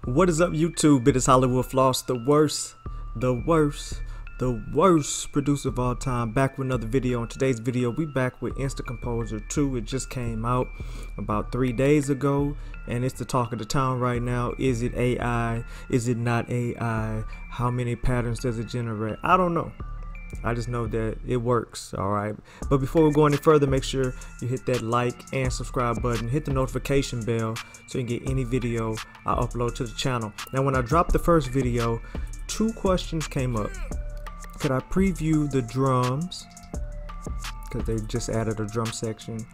What is up, YouTube? It is HWFLOSS, the worst producer of all time, back with another video. In today's video, we back with InstaComposer 2. It just came out about 3 days ago, and it's the talk of the town right now. Is it AI? Is it not AI? How many patterns does it generate? I don't know. I just know that it works. All right, but before we go any further, make sure you hit that like and subscribe button, hit the notification bell so you can get any video I upload to the channel. Now, when I dropped the first video, 2 questions came up. Could I preview the drums, because they just added a drum section,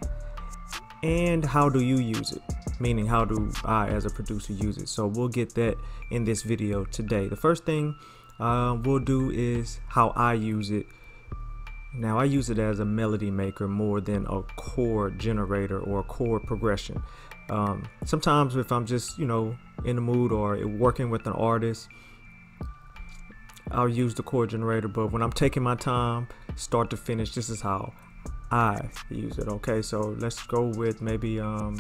and how do you use it, meaning how do I as a producer use it? So we'll get that in this video today. The first thing we'll do is how I use it. Now, I use it as a melody maker more than a chord generator or a chord progression. Sometimes if I'm just, in the mood or working with an artist, I'll use the chord generator, but when I'm taking my time start to finish, this is how I use it. Okay, so let's go with maybe some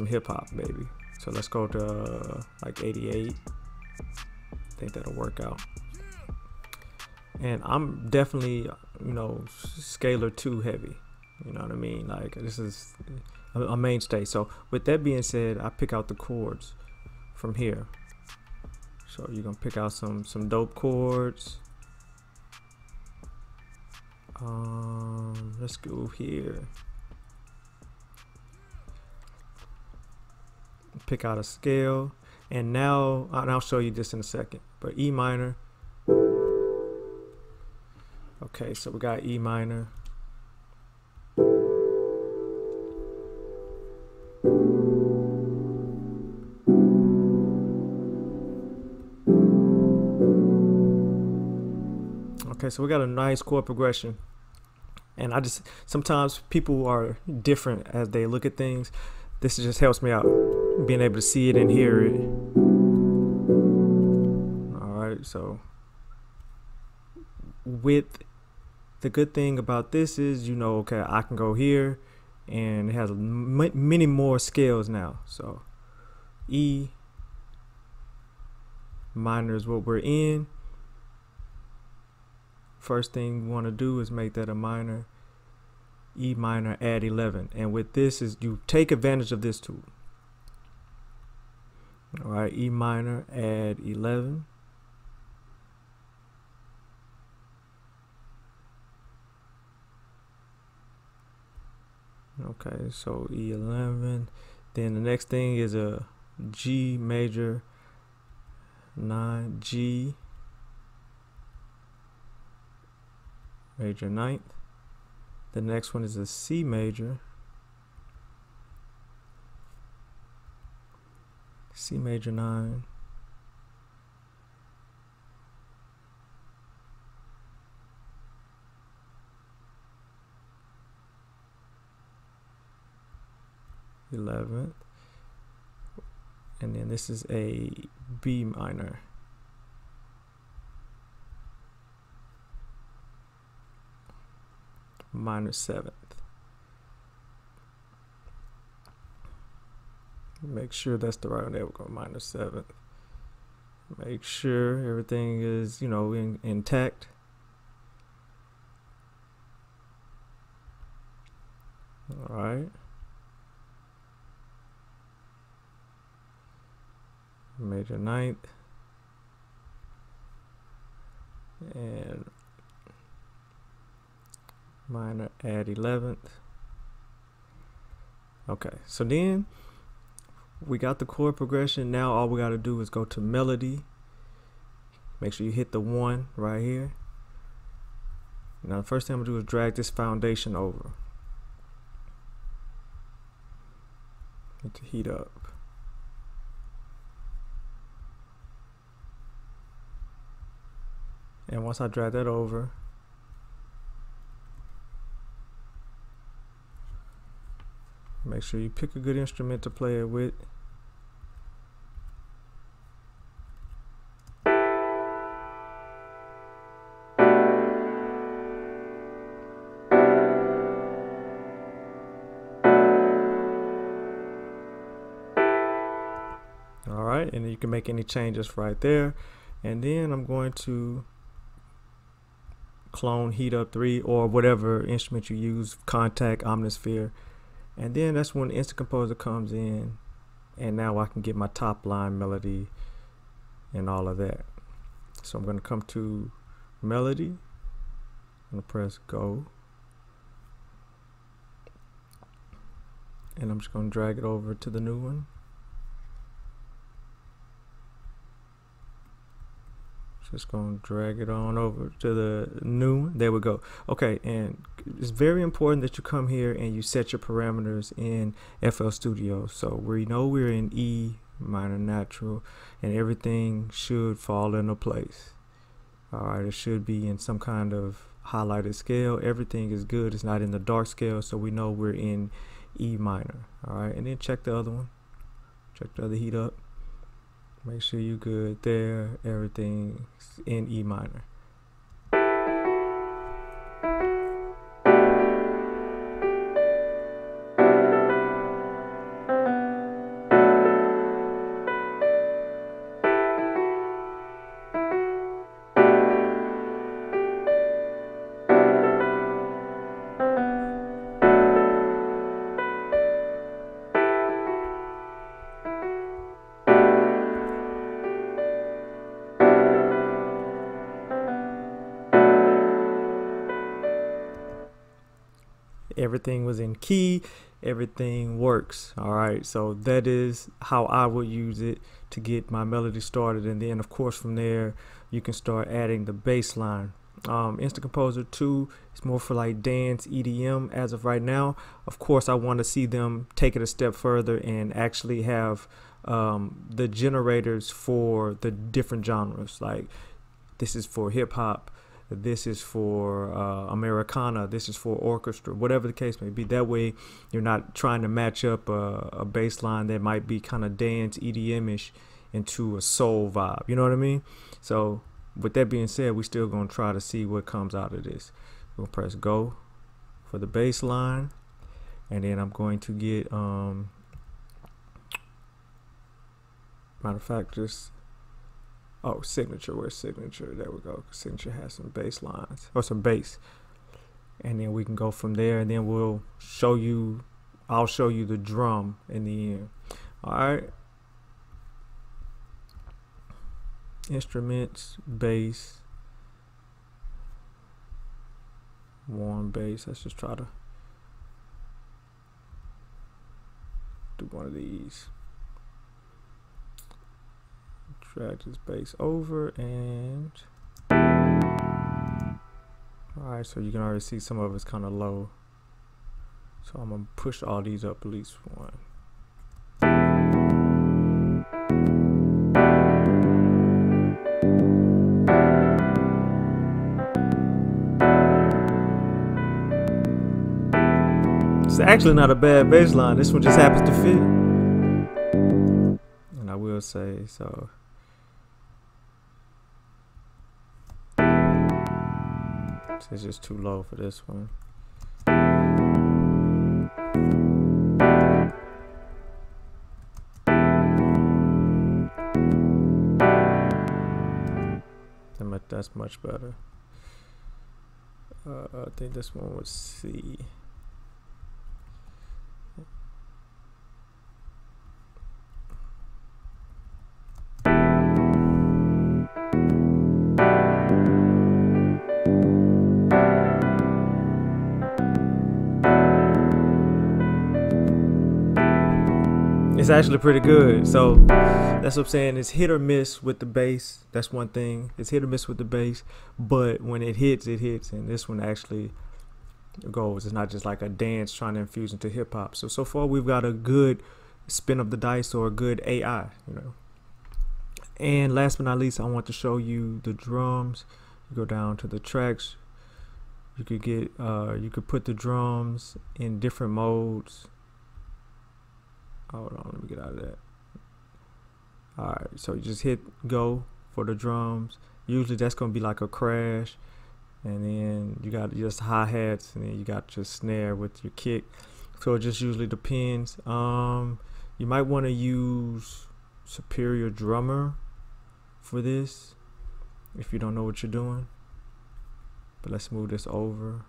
hip-hop maybe. So let's go to like 88. I think that'll work out. And I'm definitely, scalar 2 heavy. You know what I mean? Like, this is a mainstay. So with that being said, I pick out the chords from here. So you're gonna pick out some dope chords. Let's go here. Pick out a scale, and now I'll show you this in a second. But E minor. Okay, so we got E minor. Okay, so we got a nice chord progression, and sometimes people are different as they look at things. This just helps me out, being able to see it and hear it. All right, so with the good thing about this is, okay, I can go here, and it has many more scales now. So E minor is what we're in. First thing we want to do is make that a minor. E minor, add 11, and with this is you take advantage of this tool. All right, E minor, add 11. Okay, so E11. Then the next thing is a G major 9, G major 9th. The next one is a C major, C major 9, (11th), and then this is a B minor, minor 7th. Make sure that's the right one. There we go, minor 7th. Make sure everything is, intact. All right. Major 9th. And minor, add 11th. Okay, so then we got the chord progression. Now all we got to do is go to melody. Make sure you hit the 1 right here. Now the first thing I'm gonna do is drag this foundation over. Need to heat up. And once I drag that over, make sure you pick a good instrument to play it with. All All right, and then you can make any changes right there. And then I'm going to clone Heat Up 3 or whatever instrument you use, Contact, Omnisphere. And then that's when InstaComposer comes in, and now I can get my top line melody and all of that. So I'm going to come to melody, I'm going to press go, and I'm just going to drag it over to the new one. Just gonna drag it on over to the new one. There we go. Okay, and it's very important that you come here and you set your parameters in FL Studio. So we know we're in E minor natural, and everything should fall into place. All right, it should be in some kind of highlighted scale. Everything is good. It's not in the dark scale, so we know we're in E minor. All right, and then check the other one. Check the other heat up. Make sure you're good there. Everything's in E minor. Everything was in key, everything works. All right, so that is how I would use it to get my melody started, and then of course from there you can start adding the bass line. InstaComposer 2 is more for like dance EDM as of right now. Of course I want to see them take it a step further and actually have the generators for the different genres. Like this is for hip-hop, this is for Americana, this is for orchestra, whatever the case may be. That way you're not trying to match up a bass line that might be kind of dance EDM-ish into a soul vibe, you know what I mean? So with that being said, we're still going to try to see what comes out of this. We'll press go for the bass line, and then I'm going to get matter of fact, just signature. Where's signature? There we go. Signature has some bass lines or some bass, and then we can go from there, and then we'll show you, I'll show you the drum in the end. All right, instruments, bass, warm bass. Let's just try to do one of these. Drag this bass over, and alright, so you can already see some of it's kind of low, so I'm gonna push all these up at least one. It's actually not a bad bass line. This one just happens to fit, and I will say so. It's just too low for this one. That's much better. I think this one was C. It's actually pretty good. So that's what I'm saying. It's hit or miss with the bass. That's one thing. It's hit or miss with the bass, but when it hits, it hits. And this one actually goes. It's not just like a dance trying to infuse into hip hop. So far we've got a good spin of the dice, or a good AI, you know. And last but not least, I want to show you the drums. You go down to the tracks. You could get you could put the drums in different modes. Hold on, let me get out of that. Alright, so you just hit go for the drums. Usually that's going to be like a crash, and then you got just hi-hats, and then you got your snare with your kick. So it just usually depends. You might want to use superior drummer for this if you don't know what you're doing. But let's move this over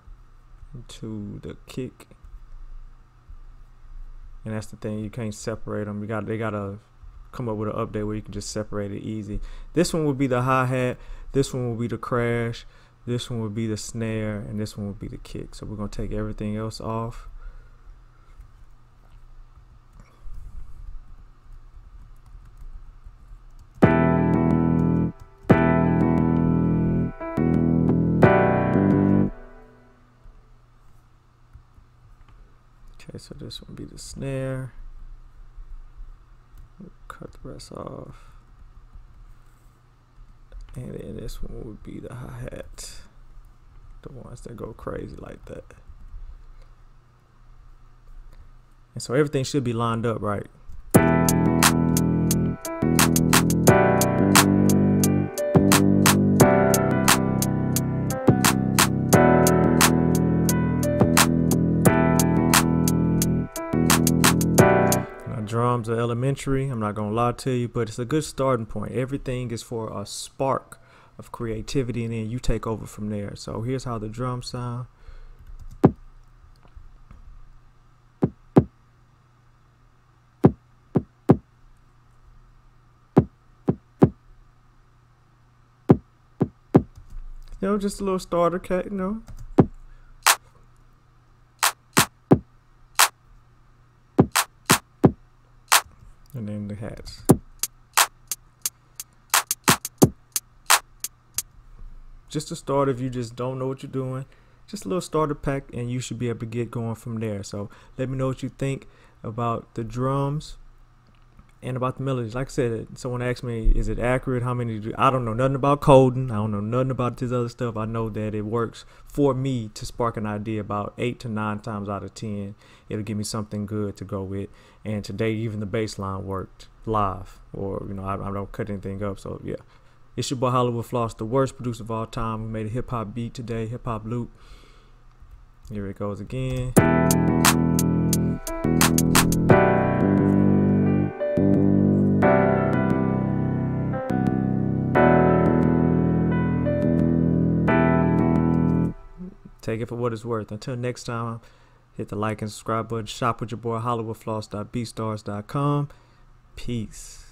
to the kick. And that's the thing, you can't separate them. They gotta come up with an update where you can just separate it easy. This one will be the hi-hat, this one will be the crash, this one will be the snare, and this one will be the kick. So we're gonna take everything else off. Okay, so this one will be the snare. Cut the rest off. And then this one would be the hi-hat. The ones that go crazy like that. And so everything should be lined up right. Drums are elementary, I'm not gonna lie to you, but it's a good starting point. Everything is for a spark of creativity, and then you take over from there. So here's how the drums sound. You know, just a little starter cat, you know. And then the hats. Just a start if you just don't know what you're doing. Just a little starter pack, and you should be able to get going from there. So let me know what you think about the drums and about the melodies. Like I said, someone asked me, is it accurate? How many do I don't know nothing about coding. I don't know nothing about this other stuff. I know that it works for me to spark an idea about 8 to 9 times out of 10. It'll give me something good to go with. And today, even the bass line worked live, or you know, I don't cut anything up. So yeah, it's your boy HWFLOSS, the worst producer of all time. We made a hip hop beat today, hip hop loop. Here it goes again. Take it for what it's worth. Until next time, hit the like and subscribe button. Shop with your boy HWFLOSS.BEATSTARS.com. Peace.